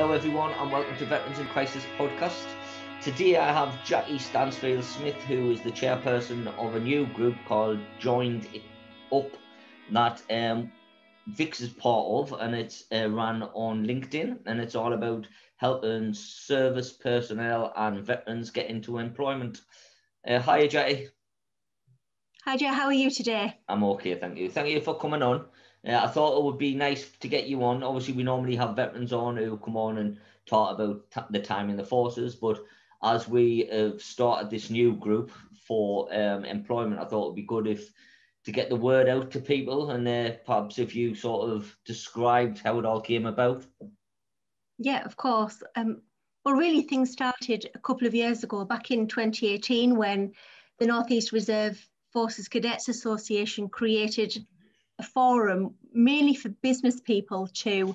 Hello everyone and welcome to Veterans in Crisis podcast. Today I have Jacky Stansfield Smith, who is the chairperson of a new group called Joined Up that Vix is part of, and it's run on LinkedIn, and it's all about helping service personnel and veterans get into employment. Hi Jacky. Hi Joe, how are you today? I'm okay, thank you. Thank you for coming on. I thought it would be nice to get you on. Obviously, we normally have veterans on who come on and talk about the time in the forces, but as we have started this new group for employment, I thought it would be good to get the word out to people, and perhaps if you sort of described how it all came about. Yeah, of course. Well, really things started a couple of years ago, back in 2018, when the North East Reserve Forces Cadets Association created a forum mainly for business people to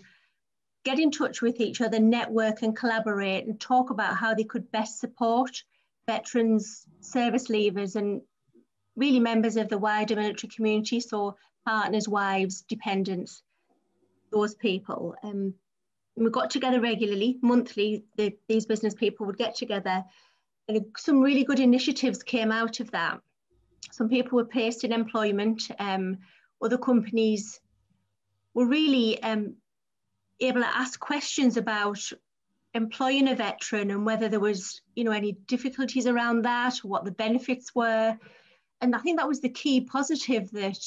get in touch with each other, network and collaborate and talk about how they could best support veterans, service leavers and really members of the wider military community, so partners, wives, dependents, those people. We got together regularly, monthly, these business people would get together, and some really good initiatives came out of that. Some people were placed in employment. Other companies were really able to ask questions about employing a veteran and whether there was, any difficulties around that, what the benefits were. And I think that was the key positive, that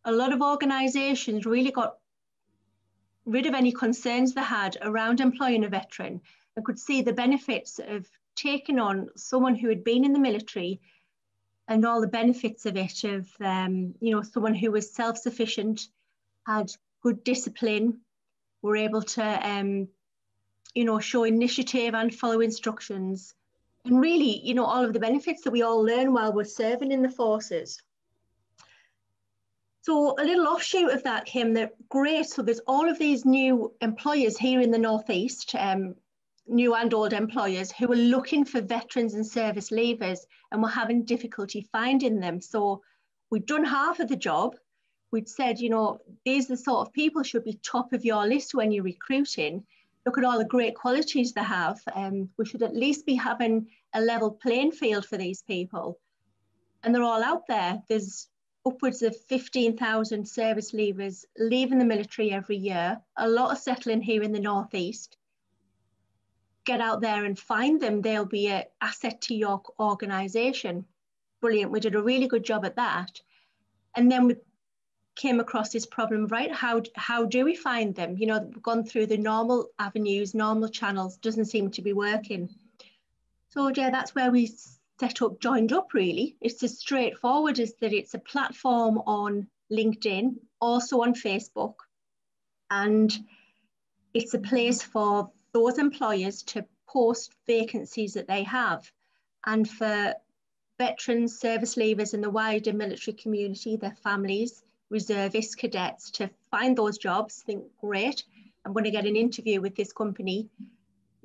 a lot of organisations really got rid of any concerns they had around employing a veteran and could see the benefits of taking on someone who had been in the military and all the benefits of it, of someone who was self-sufficient, had good discipline, were able to show initiative and follow instructions, and really all of the benefits that we all learn while we're serving in the forces. So a little offshoot of that came that great. So there's all of these new employers here in the Northeast, new and old employers, who were looking for veterans and service leavers and were having difficulty finding them. So we'd done half of the job. We'd said, these are the sort of people should be top of your list when you're recruiting. Look at all the great qualities they have. We should at least be having a level playing field for these people. And they're all out there. There's upwards of 15,000 service leavers leaving the military every year. A lot are settling here in the Northeast. Get out there and find them. They'll be an asset to your organisation. Brilliant. We did a really good job at that. And then we came across this problem, right? How do we find them? We've gone through the normal avenues, normal channels, doesn't seem to be working. So yeah, that's where we set up Joined Up, really. It's as straightforward as that. It's a platform on LinkedIn, also on Facebook, and it's a place for those employers to post vacancies that they have, and for veterans, service leavers and the wider military community, their families, reservists, cadets, to find those jobs, think, great, I'm going to get an interview with this company,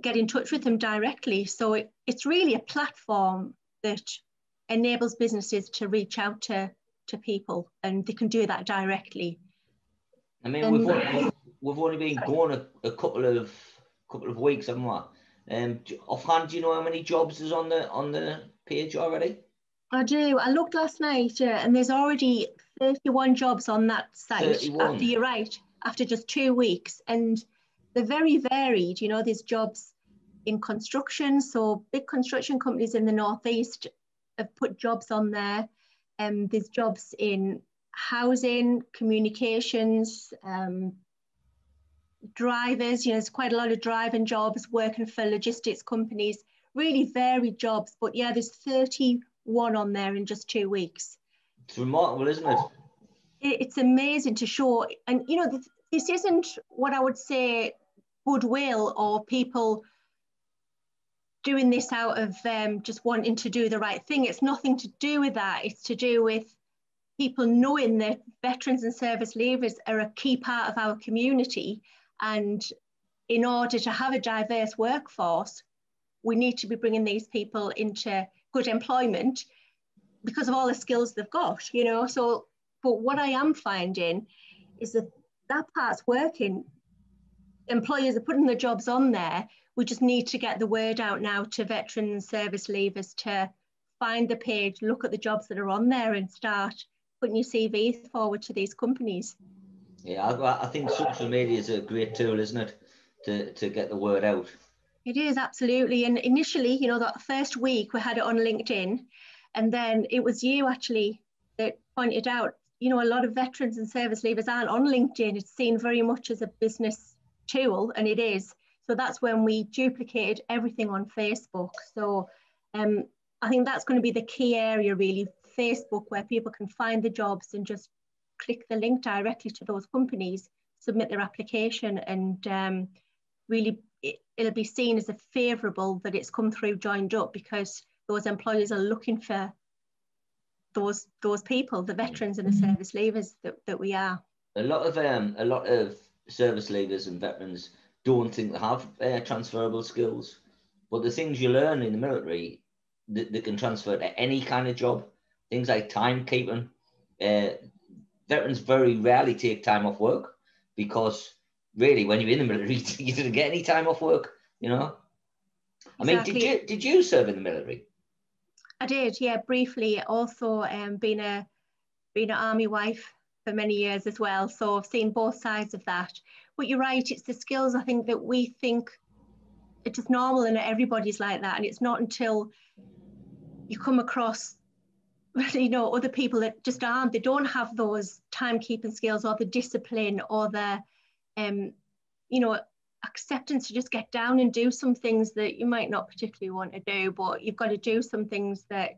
get in touch with them directly. So it's really a platform that enables businesses to reach out to people, and they can do that directly. I mean, we've only been going a couple of weeks, haven't we? Offhand, do you know how many jobs is on the page already? I do. I looked last night, and there's already 31 jobs on that site. 31. After just 2 weeks, and they're very varied. There's jobs in construction, so big construction companies in the Northeast have put jobs on there. There's jobs in housing, communications, drivers. There's quite a lot of driving jobs, working for logistics companies, really varied jobs. But yeah, there's 31 on there in just 2 weeks. It's remarkable, isn't it? It's amazing to show. And this isn't what I would say goodwill or people doing this out of just wanting to do the right thing. It's nothing to do with that. It's to do with people knowing that veterans and service leavers are a key part of our community, and in order to have a diverse workforce, we need to be bringing these people into good employment because of all the skills they've got. So, but what I am finding is that part's working. employers are putting the jobs on there. We just need to get the word out now to veteran and service leavers to find the page, look at the jobs that are on there and start putting your CV forward to these companies. Yeah, I think social media is a great tool, isn't it, to get the word out? It is, absolutely. And initially, you know, that first week we had it on LinkedIn, and then it was you actually that pointed out, you know, a lot of veterans and service leavers aren't on LinkedIn. It's seen very much as a business tool, and it is. So that's when we duplicated everything on Facebook. So I think that's going to be the key area, really, Facebook, where people can find the jobs and just click the link directly to those companies, submit their application, and really it'll be seen as a favourable that it's come through joined up, because those employers are looking for those people, the veterans and the service leavers that we are. A lot of service leavers and veterans don't think they have transferable skills, but the things you learn in the military that can transfer to any kind of job, things like timekeeping. Veterans very rarely take time off work, because really, when you're in the military, you didn't get any time off work, you know. Exactly. I mean, did you serve in the military? I did, yeah, briefly. Also, being an army wife for many years as well, so I've seen both sides of that. But you're right, it's the skills, I think, that we think it's just normal and everybody's like that, and it's not until you come across, you know, other people that just aren't, they don't have those timekeeping skills or the discipline or the you know, acceptance to just get down and do some things that you might not particularly want to do, but you've got to do some things that,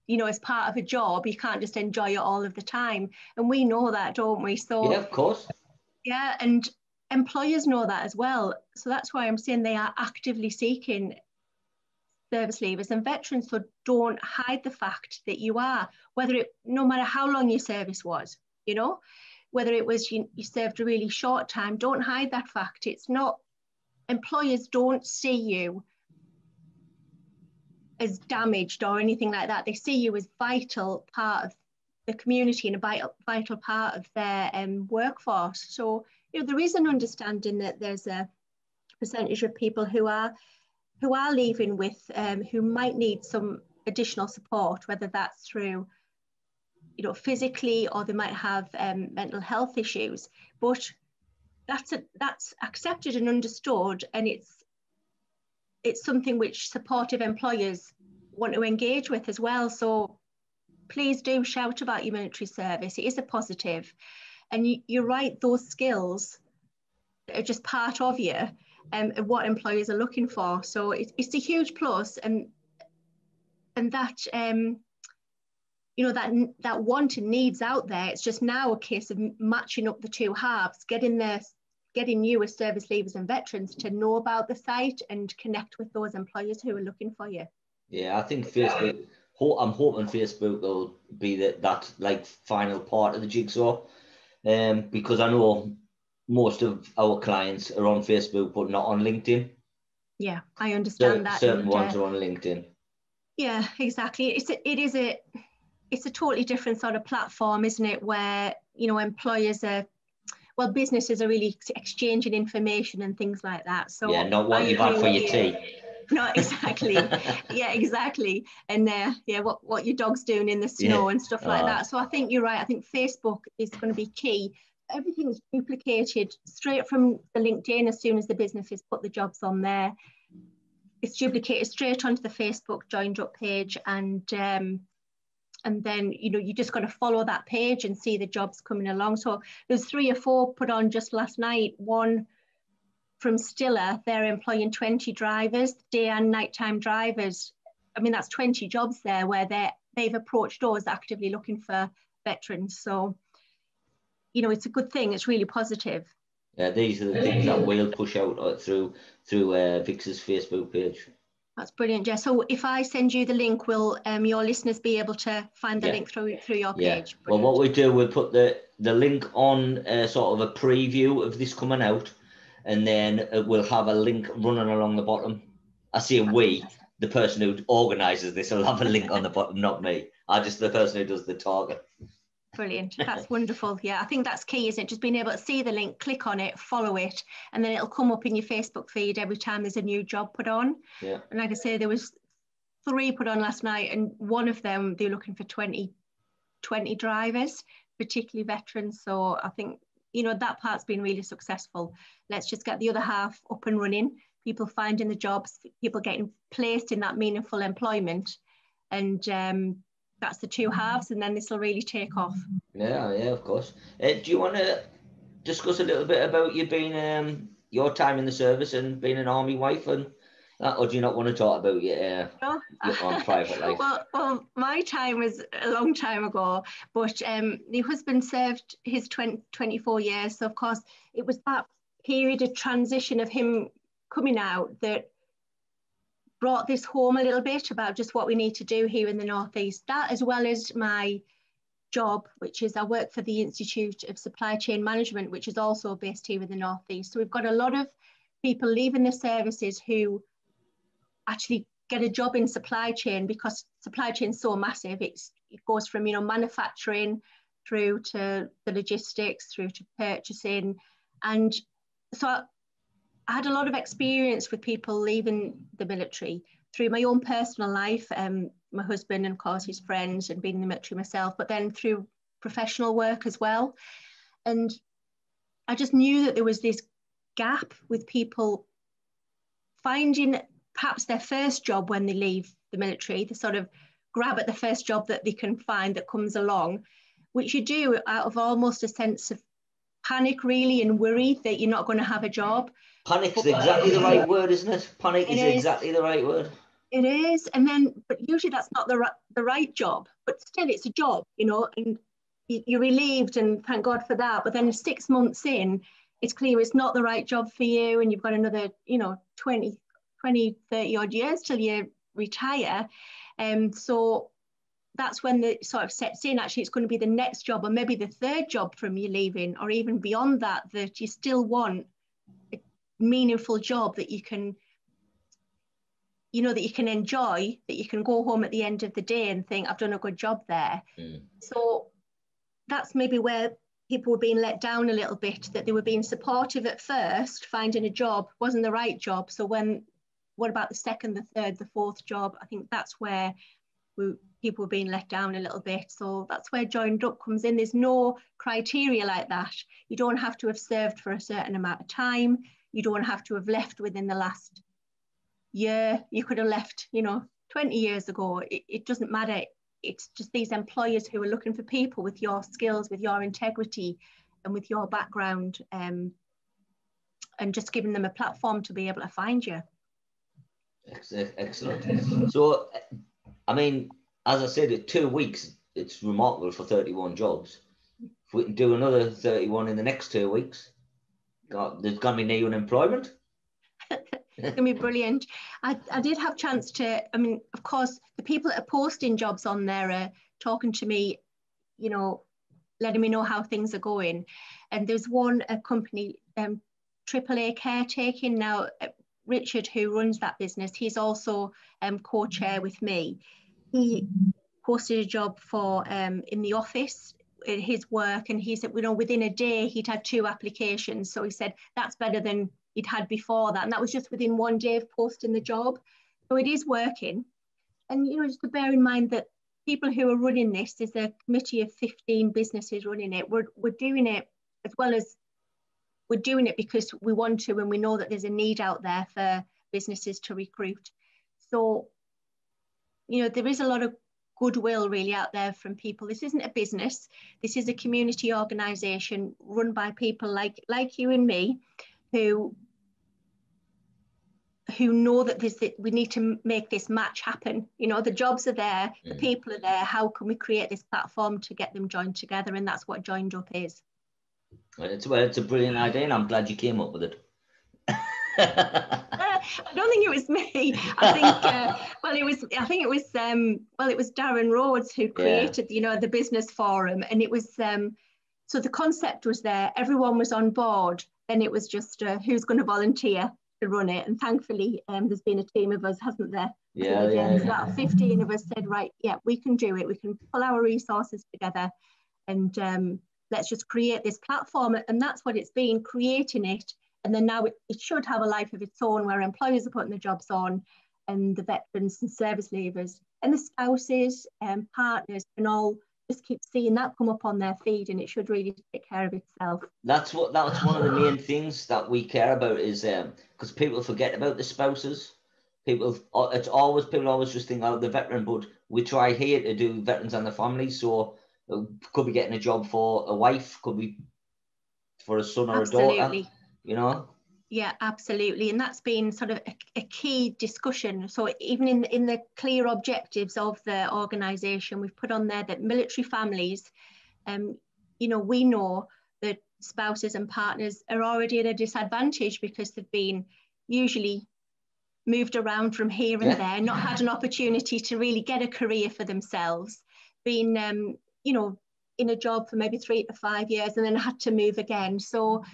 you know, as part of a job. You can't just enjoy it all of the time, and we know that, don't we? So Yeah, of course. yeah, and employers know that as well. So that's why I'm saying they are actively seeking service leavers and veterans. So don't hide the fact that you are, no matter how long your service was, you know, whether it was you served a really short time, don't hide that fact. It's not, employers don't see you as damaged or anything like that. They see you as vital part of the community and a vital part of their workforce. So, you know, there is an understanding that there's a percentage of people who are leaving with who might need some additional support, whether that's through, you know, physically, or they might have mental health issues. But that's accepted and understood, and it's something which supportive employers want to engage with as well. So please do shout about your military service. It is a positive, and you're right, those skills are just part of you and what employers are looking for. So it's a huge plus, and that you know, that want and needs out there. It's just now a case of matching up the two halves, getting you as service leavers and veterans to know about the site and connect with those employers who are looking for you. Yeah, I think Facebook, I'm hoping Facebook will be that like final part of the jigsaw, because I know most of our clients are on Facebook but not on LinkedIn. Yeah, I understand that. Certain ones are on LinkedIn. Yeah, exactly. It's a totally different sort of platform, isn't it? Where, you know, businesses are really exchanging information and things like that. So yeah, not what you've had for your tea. Not exactly. Yeah, exactly. And yeah, what your dog's doing in the snow and stuff like that. So I think you're right. I think Facebook is going to be key. Everything's duplicated straight from the LinkedIn. As soon as the businesses put the jobs on there, it's duplicated straight onto the Facebook joined up page, and then, you know, you just got to follow that page and see the jobs coming along. So there's 3 or 4 put on just last night. One from Stiller, they're employing 20 drivers, day and nighttime drivers. I mean, that's 20 jobs there where they've approached us actively looking for veterans. So, you know, it's a good thing. It's really positive. Yeah, these are the things that we'll push out through Vix's Facebook page. That's brilliant, Jess. So if I send you the link, will your listeners be able to find the link through your page? Brilliant. Well, what we do, we'll put the link on sort of a preview of this coming out, and then we'll have a link running along the bottom. I say we, the person who organises this will have a link on the bottom, not me. I'm just the person who does the talking. Brilliant. That's wonderful. Yeah, I think that's key, isn't it? Just being able to see the link, click on it, follow it, and then it'll come up in your Facebook feed every time there's a new job put on. Yeah. And like I say, there was 3 put on last night, and one of them, they're looking for 20 drivers, particularly veterans. So I think, you know, that part's been really successful. Let's just get the other half up and running, people finding the jobs, people getting placed in that meaningful employment. And that's the 2 halves, and then this will really take off. Yeah, of course. Do you want to discuss a little bit about you being your time in the service and being an army wife and that, or do you not want to talk about your own private life? Well, my time was a long time ago, but my husband served his 24 years, so of course it was that period of transition of him coming out that brought this home a little bit about just what we need to do here in the Northeast. That, as well as my job, which is I work for the Institute of Supply Chain Management, which is also based here in the Northeast. So we've got a lot of people leaving the services who actually get a job in supply chain, because supply chain is so massive. It goes from, you know, manufacturing through to the logistics, through to purchasing. And so I had a lot of experience with people leaving the military through my own personal life, my husband and of course his friends, and being in the military myself, but then through professional work as well. And I just knew that there was this gap with people finding perhaps their first job when they leave the military. They sort of grab at the first job that they can find that comes along, which you do out of almost a sense of panic, really, and worry that you're not going to have a job. Panic's exactly the right word, isn't it? Panic is exactly the right word. It is, and then, but usually that's not the right job, but still it's a job, you know, and you're relieved and thank God for that. But then 6 months in, it's clear it's not the right job for you, and you've got another, you know, 20, 30 odd years till you retire. So that's when the sort of sets in, actually it's going to be the next job, or maybe the third job from you leaving, or even beyond that, that you still want a meaningful job that you can, you know, that you can enjoy, that you can go home at the end of the day and think, I've done a good job there. So that's maybe where people were being let down a little bit, that they were being supportive at first, finding a job wasn't the right job. So what about the second, the third, the fourth job? I think that's where people were being let down a little bit. So that's where Joined Up comes in. There's no criteria like that. You don't have to have served for a certain amount of time. You don't have to have left within the last year. You could have left, you know, 20 years ago. It doesn't matter. It's just these employers who are looking for people with your skills, with your integrity and with your background, and just giving them a platform to be able to find you. Excellent. So, I mean, as I said, in 2 weeks, it's remarkable for 31 jobs. If we can do another 31 in the next 2 weeks, there's going to be no unemployment. It's going to be brilliant. I did have a chance to, I mean, of course, the people that are posting jobs on there are talking to me, you know, letting me know how things are going. And there's a company, AAA Caretaking. Now, Richard, who runs that business, he's also co-chair with me. He posted a job for in the office, his work, and he said, you know, within a day he'd had 2 applications. So he said that's better than he'd had before that, and that was just within 1 day of posting the job. So it is working. And you know, just to bear in mind that people who are running this is a committee of 15 businesses running it. We're doing it as well as we're doing it because we want to, and we know that there's a need out there for businesses to recruit. So, you know, there is a lot of goodwill really out there from people. This isn't a business. This is a community organisation run by people like you and me, who know that we need to make this match happen. You know, the jobs are there, the people are there. How can we create this platform to get them joined together? And that's what Joined Up is. It's a brilliant idea, and I'm glad you came up with it. I don't think it was me. I think it was Darren Rhodes who created, you know, the business forum, and it was so the concept was there. Everyone was on board. Then it was just who's going to volunteer to run it, and thankfully there's been a team of us, hasn't there? So about 15 of us said, right, yeah, we can do it. We can pull our resources together and let's just create this platform. And that's what it's been, creating it. And then now it should have a life of its own, where employers are putting the jobs on, and the veterans and service leavers and the spouses and partners can all just keep seeing that come up on their feed, and it should really take care of itself. That's one of the main things that we care about, is because people forget about the spouses. People always just think, oh, the veteran, but we try here to do veterans and the families. So could be getting a job for a wife, could be for a son or Absolutely. a daughter, you know. Yeah, absolutely. And that's been sort of a key discussion. So even in the clear objectives of the organisation, we've put on there that military families, we know that spouses and partners are already at a disadvantage because they've been usually moved around from here and there, not had an opportunity to really get a career for themselves, been, in a job for maybe 3 to 5 years and then had to move again. So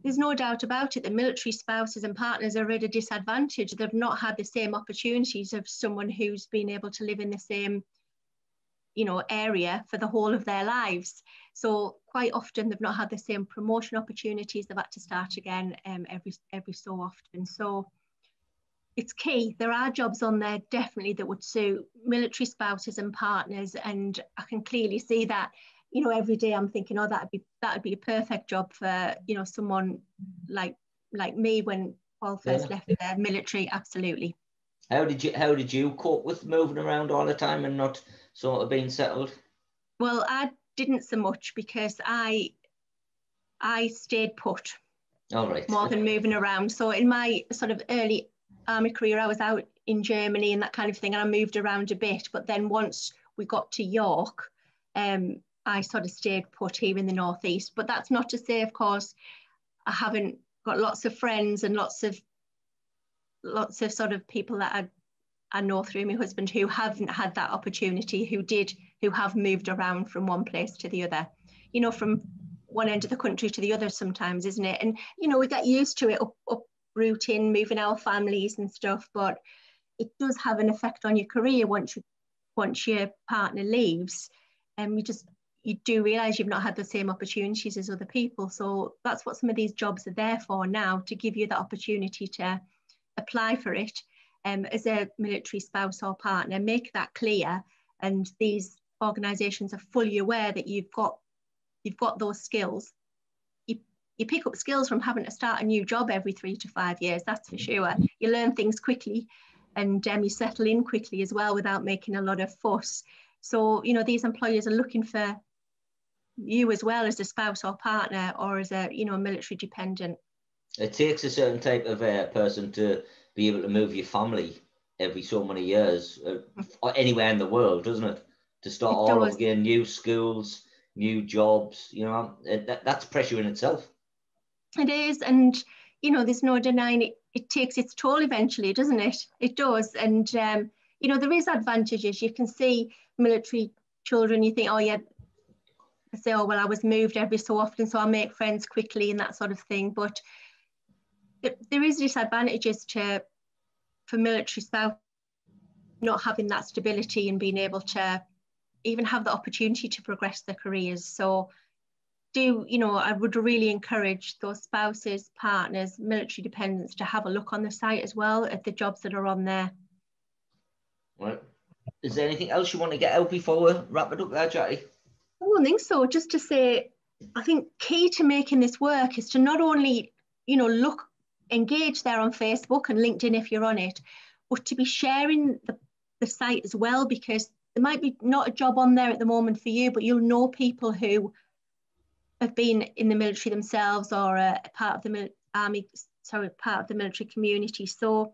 there's no doubt about it, the military spouses and partners are at a disadvantage. They've not had the same opportunities of someone who's been able to live in the same, area for the whole of their lives. So quite often they've not had the same promotion opportunities. They've had to start again every so often. So it's key. There are jobs on there definitely that would suit military spouses and partners, and I can clearly see that. Every day I'm thinking, oh, that'd be a perfect job for someone like me when Paul first left the military. Absolutely. How did you cope with moving around all the time and not sort of being settled? Well, I didn't so much because I stayed put. All right. More than moving around. So in my sort of early army career, I was out in Germany and that kind of thing, and I moved around a bit. But then once we got to York, I sort of stayed put here in the northeast. But that's not to say, of course, I haven't got lots of friends and lots of sort of people that I know through my husband who haven't had that opportunity, who have moved around from one place to the other, from one end of the country to the other sometimes, isn't it? And, we get used to it, uprooting, moving our families and stuff, but it does have an effect on your career once your partner leaves, and you do realise you've not had the same opportunities as other people. So that's what some of these jobs are there for now, to give you the opportunity to apply for it as a military spouse or partner, make that clear, and these organisations are fully aware that you've got those skills. You pick up skills from having to start a new job every 3 to 5 years, that's for sure. You learn things quickly, and you settle in quickly as well without making a lot of fuss. So, these employers are looking for you as well as a spouse or partner, or as a, military dependent. It takes a certain type of person to be able to move your family every so many years, or anywhere in the world, doesn't it? To start all over again, new schools, new jobs, that's pressure in itself. It is, and there's no denying it takes its toll eventually, doesn't it? It does. And there is advantages. You can see military children, you think, oh yeah, they say, oh well, I was moved every so often, so I make friends quickly and that sort of thing. But there is disadvantages for military spouse not having that stability and being able to even have the opportunity to progress their careers. So I would really encourage those spouses, partners, military dependents to have a look on the site as well at the jobs that are on there. Right. Is there anything else you want to get out before we wrap it up there, Jacky? I don't think so. Just to say, I think key to making this work is to not only, engage there on Facebook and LinkedIn if you're on it, but to be sharing the site as well, because there might be not a job on there at the moment for you, but you'll know people who have been in the military themselves, or a part of the part of the military community. So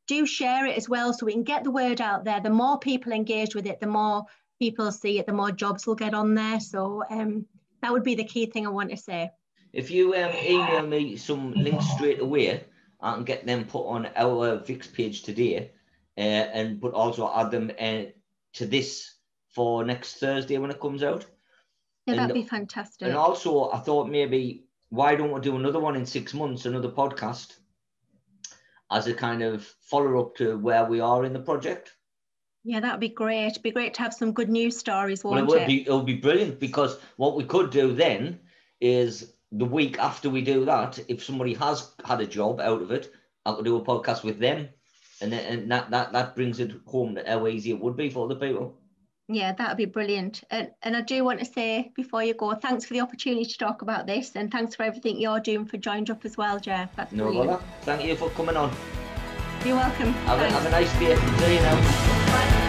do share it as well, so we can get the word out there. The more people engage with it, the more people see it, the more jobs will get on there. So that would be the key thing I want to say. If you email me some links straight away, I can get them put on our Vix page today, but also add them to this for next Thursday when it comes out. Yeah, that'd be fantastic. And also, I thought maybe, why don't we do another one in 6 months, another podcast, as a kind of follow-up to where we are in the project? Yeah, that'd be great. It'd be great to have some good news stories, Well, won't it? it would be brilliant, because what we could do then is the week after we do that, if somebody has had a job out of it, I could do a podcast with them, and that brings it home how easy it would be for other people. Yeah, that'd be brilliant. And I do want to say before you go, thanks for the opportunity to talk about this, and thanks for everything you're doing for Joined Up as well, Jeff. That's brilliant. Bother. Thank you for coming on. You're welcome. Have a nice day. See you now. Bye.